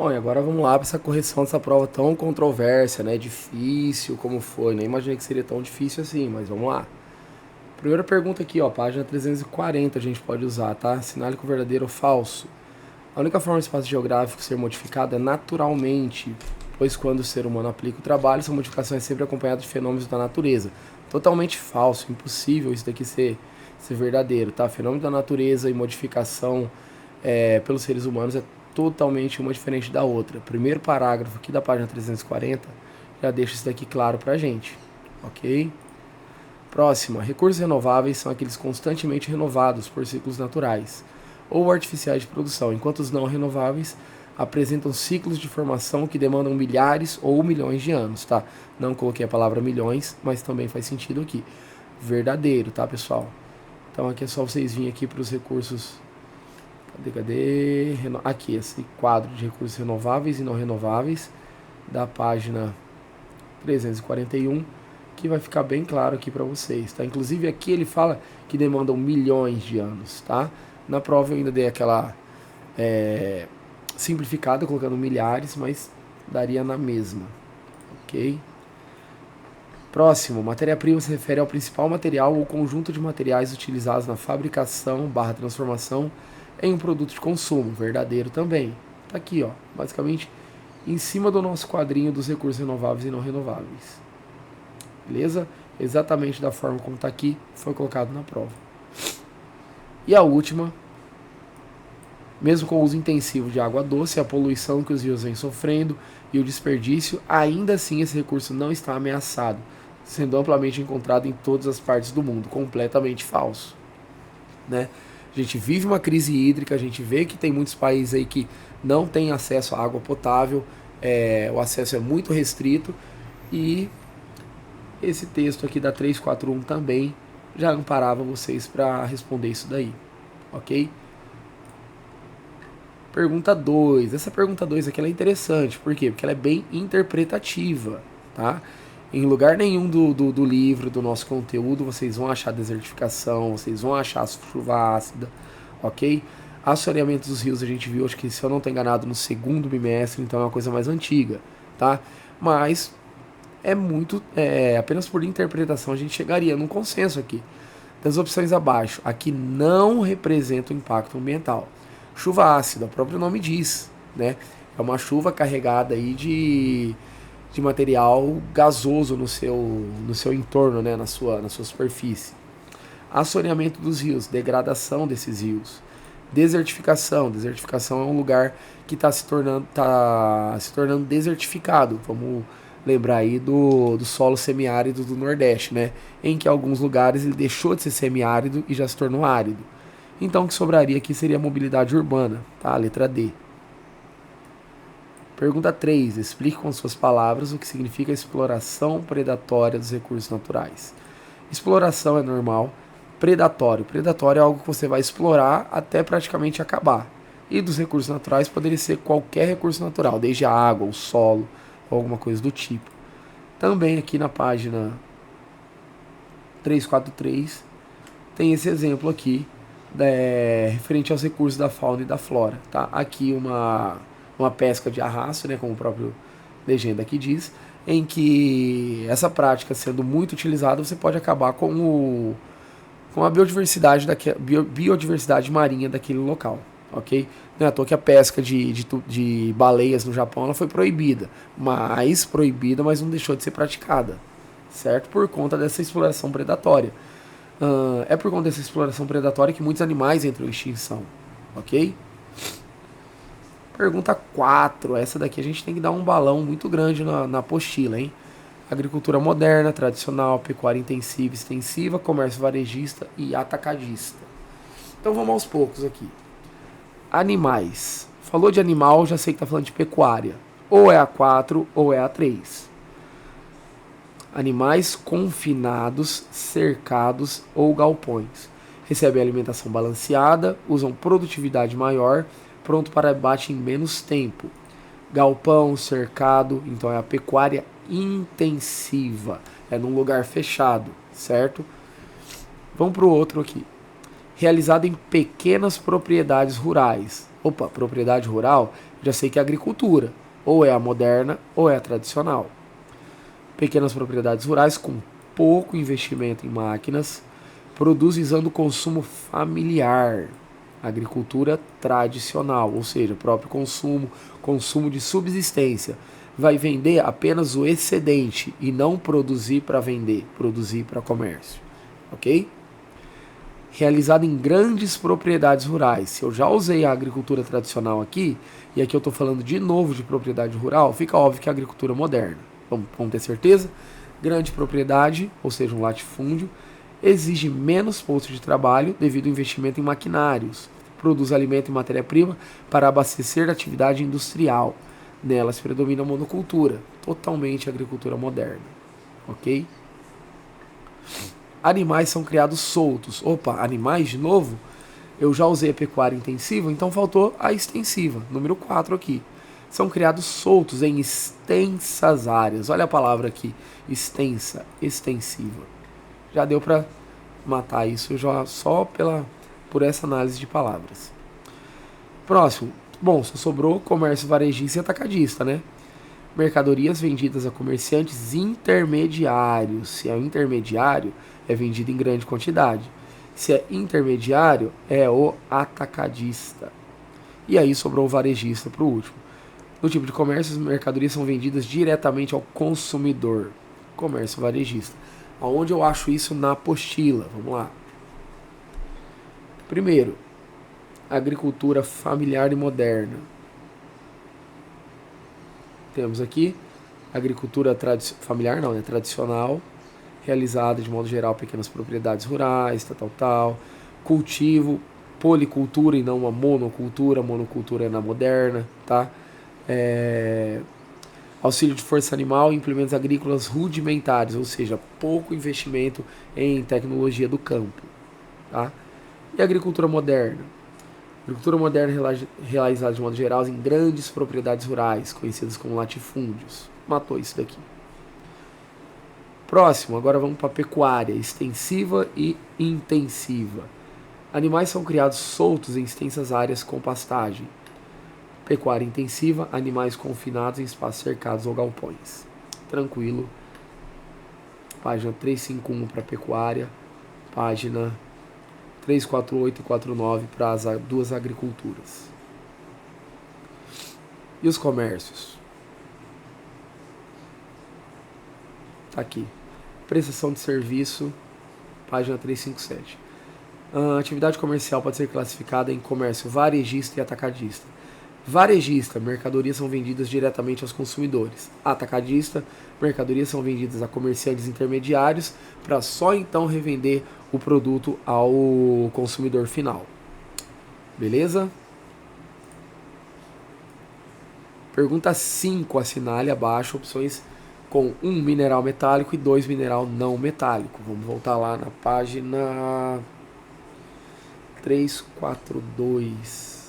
Bom, e agora vamos lá para essa correção dessa prova tão controversa, né? Difícil como foi. Nem imaginei que seria tão difícil assim, mas vamos lá. Primeira pergunta aqui, ó, página 340 a gente pode usar, tá? Assinale com verdadeiro ou falso. A única forma do espaço geográfico ser modificado é naturalmente, pois quando o ser humano aplica o trabalho, essa modificação é sempre acompanhada de fenômenos da natureza. Totalmente falso, impossível isso daqui ser verdadeiro, tá? Fenômeno da natureza e modificação pelos seres humanos é totalmente uma diferente da outra. Primeiro parágrafo aqui da página 340 já deixa isso daqui claro pra gente, ok? Próxima, recursos renováveis são aqueles constantemente renovados por ciclos naturais ou artificiais de produção, enquanto os não renováveis apresentam ciclos de formação que demandam milhares ou milhões de anos, tá? Não coloquei a palavra milhões, mas também faz sentido aqui. Verdadeiro, tá, pessoal? Então aqui é só vocês virem aqui para os recursos. Cadê? Aqui, esse quadro de recursos renováveis e não renováveis da página 341, que vai ficar bem claro aqui para vocês, tá? Inclusive aqui ele fala que demandam milhões de anos, tá? Na prova eu ainda dei aquela simplificada, colocando milhares, mas daria na mesma, ok? Próximo, matéria-prima se refere ao principal material ou conjunto de materiais utilizados na fabricação / transformação em um produto de consumo, verdadeiro também. Tá aqui, ó, basicamente em cima do nosso quadrinho dos recursos renováveis e não renováveis. Beleza? Exatamente da forma como está aqui, foi colocado na prova. E a última, mesmo com o uso intensivo de água doce, a poluição que os rios vêm sofrendo e o desperdício, ainda assim esse recurso não está ameaçado, sendo amplamente encontrado em todas as partes do mundo. Completamente falso, né? A gente vive uma crise hídrica, a gente vê que tem muitos países aí que não têm acesso à água potável, o acesso é muito restrito, e esse texto aqui da 341 também já amparava vocês para responder isso daí, ok? Pergunta 2. Essa pergunta 2 aqui ela é interessante, por quê? Porque ela é bem interpretativa, tá? Em lugar nenhum do livro, do nosso conteúdo, vocês vão achar desertificação, vocês vão achar chuva ácida, ok? Assoreamento dos rios a gente viu, acho que se eu não estou enganado, no segundo bimestre, então é uma coisa mais antiga, tá? Mas é muito, apenas por interpretação a gente chegaria num consenso aqui. Das opções abaixo, aqui não representa o impacto ambiental. Chuva ácida, o próprio nome diz, né? É uma chuva carregada aí de material gasoso no seu entorno, né? na sua superfície. Assoreamento dos rios, degradação desses rios. Desertificação é um lugar que está se tornando desertificado. Vamos lembrar aí do solo semiárido do Nordeste, né? Em que alguns lugares ele deixou de ser semiárido e já se tornou árido. Então o que sobraria aqui seria a mobilidade urbana, tá? Letra D. Pergunta 3. Explique com suas palavras o que significa a exploração predatória dos recursos naturais. Exploração é normal. Predatório é algo que você vai explorar até praticamente acabar. E dos recursos naturais poderia ser qualquer recurso natural, desde a água, o solo, ou alguma coisa do tipo. Também aqui na página 343 tem esse exemplo aqui, referente aos recursos da fauna e da flora. Tá? Aqui uma pesca de arrasto, né, como o próprio legenda aqui diz, em que essa prática sendo muito utilizada, você pode acabar com a biodiversidade marinha daquele local, ok? Não é à toa que a pesca de baleias no Japão ela foi proibida, mas não deixou de ser praticada, certo? Por conta dessa exploração predatória. É por conta dessa exploração predatória que muitos animais entram em extinção, ok? Pergunta 4. Essa daqui a gente tem que dar um balão muito grande na apostila, hein? Agricultura moderna, tradicional, pecuária intensiva, extensiva, comércio varejista e atacadista. Então vamos aos poucos aqui. Animais. Falou de animal, já sei que está falando de pecuária. Ou é a 4 ou é a 3. Animais confinados, cercados ou galpões. Recebem alimentação balanceada, usam produtividade maior, pronto para abate em menos tempo. Galpão, cercado, então é a pecuária intensiva. É num lugar fechado, certo? Vamos para o outro aqui. Realizado em pequenas propriedades rurais. Propriedade rural Já sei que é agricultura, ou é a moderna ou é a tradicional. Pequenas propriedades rurais com pouco investimento em máquinas, produz visando o consumo familiar. Agricultura tradicional, ou seja, próprio consumo, consumo de subsistência. Vai vender apenas o excedente e não produzir para vender, produzir para comércio. Ok? Realizado em grandes propriedades rurais. Se eu já usei a agricultura tradicional aqui, e aqui eu estou falando de novo de propriedade rural, fica óbvio que é a agricultura moderna. Vamos ter certeza? Grande propriedade, ou seja, um latifúndio, exige menos posto de trabalho devido ao investimento em maquinários, produz alimento e matéria-prima para abastecer a atividade industrial. Nelas predomina a monocultura, totalmente agricultura moderna. Ok? Animais são criados soltos. Opa, animais de novo? Eu já usei a pecuária intensiva, então faltou a extensiva, número 4 aqui. São criados soltos em extensas áreas. Olha a palavra aqui, extensa, extensiva. Já deu para matar isso já só por essa análise de palavras. Próximo. Bom, só sobrou comércio varejista e atacadista, né? Mercadorias vendidas a comerciantes intermediários. Se é intermediário, é vendido em grande quantidade. Se é intermediário, é o atacadista. E aí sobrou o varejista para o último. No tipo de comércio, as mercadorias são vendidas diretamente ao consumidor. Comércio varejista. Aonde eu acho isso na apostila? Vamos lá. Primeiro, agricultura familiar e moderna. Temos aqui agricultura familiar, não, né? Tradicional, realizada de modo geral pequenas propriedades rurais, tal. Cultivo, policultura e não uma monocultura. Monocultura é na moderna, tá? Auxílio de força animal e implementos agrícolas rudimentares, ou seja, pouco investimento em tecnologia do campo. Tá? E agricultura moderna? Agricultura moderna realizada de modo geral em grandes propriedades rurais, conhecidas como latifúndios. Matou isso daqui. Próximo, agora vamos para a pecuária, extensiva e intensiva. Animais são criados soltos em extensas áreas com pastagem. Pecuária intensiva, animais confinados em espaços cercados ou galpões. Tranquilo. Página 351 para pecuária. Página 348 e 49 para as duas agriculturas. E os comércios? Tá aqui. Prestação de serviço, página 357. A atividade comercial pode ser classificada em comércio varejista e atacadista. Varejista, mercadorias são vendidas diretamente aos consumidores. Atacadista, mercadorias são vendidas a comerciantes intermediários para só então revender o produto ao consumidor final. Beleza? Pergunta 5, assinale abaixo opções com 1 mineral metálico e 2 mineral não metálico. Vamos voltar lá na página 342.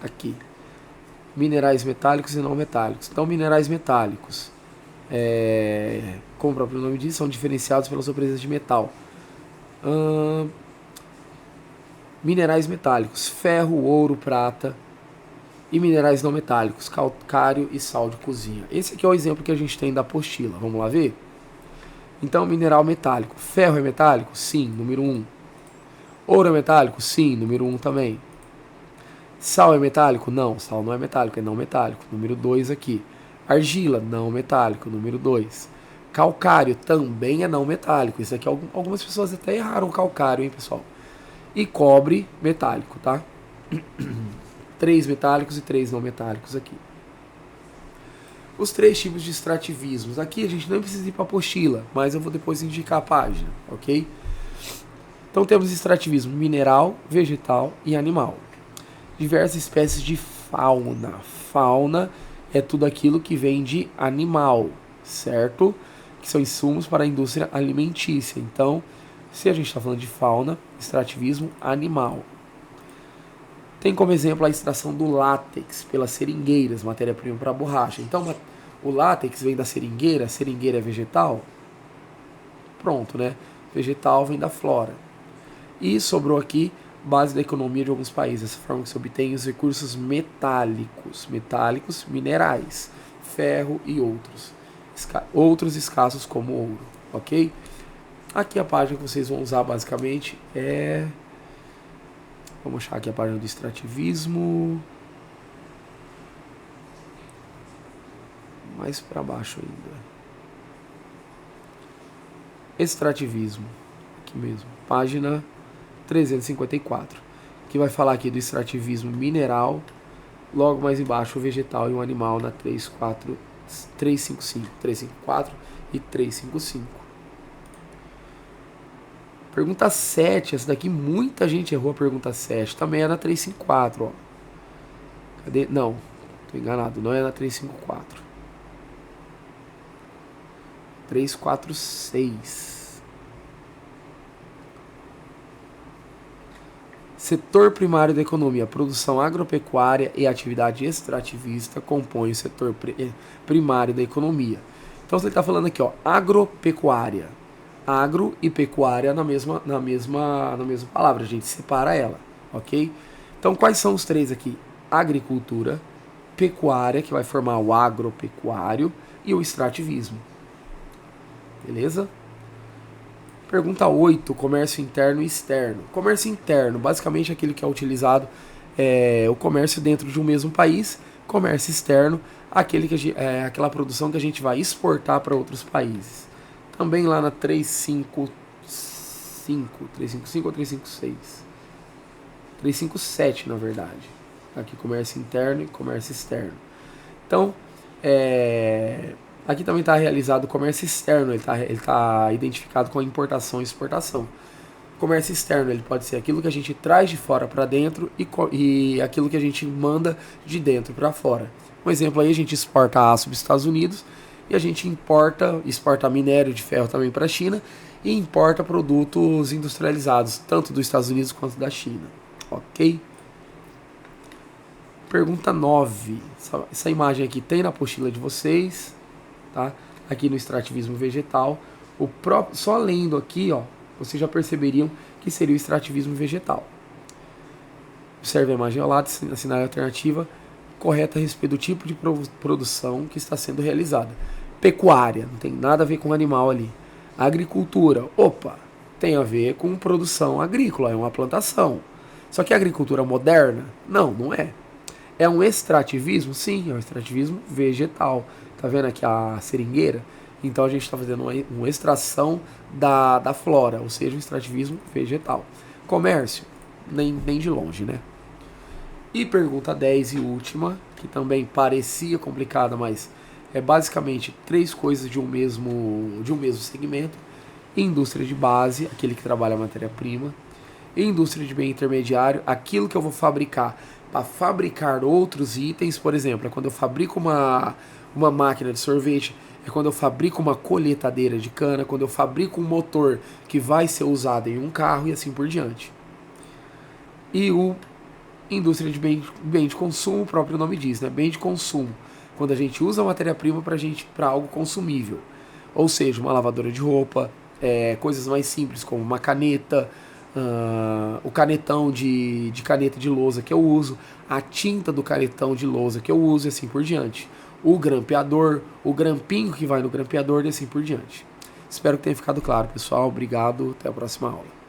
Aqui. Minerais metálicos e não metálicos. Então, minerais metálicos, como o próprio nome diz, são diferenciados pela sua presença de metal. Minerais metálicos, ferro, ouro, prata. E minerais não metálicos, calcário e sal de cozinha. Esse aqui é o exemplo que a gente tem da apostila. Vamos lá ver? Então, mineral metálico. Ferro é metálico? Sim, número 1. Ouro é metálico? Sim, número 1 também. Sal é metálico? Não, sal não é metálico, é não metálico. Número 2 aqui. Argila, não metálico. Número 2. Calcário também é não metálico. Isso aqui, algumas pessoas até erraram o calcário, hein, pessoal? E cobre, metálico, tá? 3 metálicos e 3 não metálicos aqui. Os 3 tipos de extrativismos. Aqui a gente não precisa ir para a apostila, mas eu vou depois indicar a página, ok? Então temos extrativismo mineral, vegetal e animal. Diversas espécies de fauna. Fauna é tudo aquilo que vem de animal, certo? Que são insumos para a indústria alimentícia. Então, se a gente está falando de fauna, extrativismo animal. Tem como exemplo a extração do látex pelas seringueiras, matéria-prima para borracha. Então, o látex vem da seringueira, a seringueira é vegetal? Pronto, né? vegetal vem da flora. E sobrou aqui base da economia de alguns países, dessa forma que se obtém os recursos metálicos, minerais, ferro e outros escassos como ouro, ok? Aqui a página que vocês vão usar basicamente é... Vamos achar aqui a página do extrativismo. Mais para baixo ainda. Extrativismo. Aqui mesmo. Página 354. Que vai falar aqui do extrativismo mineral. Logo mais embaixo o vegetal e o animal na 354 e 355. Pergunta 7, essa daqui muita gente errou a pergunta 7. Também é na 354, ó. Cadê? Não, tô enganado, não é na 354. 346. Setor primário da economia, produção agropecuária e atividade extrativista compõem o setor primário da economia. Então você está falando aqui, ó, agropecuária. Agro e pecuária na mesma palavra, a gente separa ela, ok? Então quais são os três aqui? Agricultura, pecuária, que vai formar o agropecuário, e o extrativismo. Beleza? Pergunta 8, comércio interno e externo. Comércio interno, basicamente aquele que é utilizado, o comércio dentro de um mesmo país. Comércio externo, aquela produção que a gente vai exportar para outros países. Também lá na 355 ou 356? 357, na verdade. Aqui comércio interno e comércio externo. Então, aqui também está realizado o comércio externo, ele tá identificado com a importação e exportação. Comércio externo, ele pode ser aquilo que a gente traz de fora para dentro e aquilo que a gente manda de dentro para fora. Um exemplo aí, a gente exporta aço para os Estados Unidos e a gente exporta minério de ferro também para a China e importa produtos industrializados, tanto dos Estados Unidos quanto da China. Ok? Pergunta 9. Essa imagem aqui tem na apostila de vocês, tá? Aqui no extrativismo vegetal. Só lendo aqui, ó, vocês já perceberiam que seria o extrativismo vegetal. Observe a imagem ao lado, assinale a alternativa correta a respeito do tipo de produção que está sendo realizada. Pecuária, não tem nada a ver com animal ali. Agricultura, tem a ver com produção agrícola, é uma plantação. Só que a agricultura moderna? Não, não é. É um extrativismo? Sim, é um extrativismo vegetal. Tá vendo aqui a seringueira? Então a gente está fazendo uma extração da flora, ou seja, um extrativismo vegetal. Comércio? Nem de longe, né? E pergunta 10 e última, que também parecia complicada, mas é basicamente três coisas de um mesmo segmento. Indústria de base, aquele que trabalha a matéria-prima. Indústria de bem intermediário, aquilo que eu vou fabricar para fabricar outros itens. Por exemplo, é quando eu fabrico uma máquina de sorvete, é quando eu fabrico uma colheitadeira de cana, quando eu fabrico um motor que vai ser usado em um carro e assim por diante. E o indústria de bem de consumo, o próprio nome diz, né? Bem de consumo. Quando a gente usa a matéria-prima para algo consumível. Ou seja, uma lavadora de roupa, coisas mais simples como uma caneta, o canetão de caneta de lousa que eu uso, a tinta do canetão de lousa que eu uso e assim por diante. O grampeador, o grampinho que vai no grampeador e assim por diante. Espero que tenha ficado claro, pessoal. Obrigado, até a próxima aula.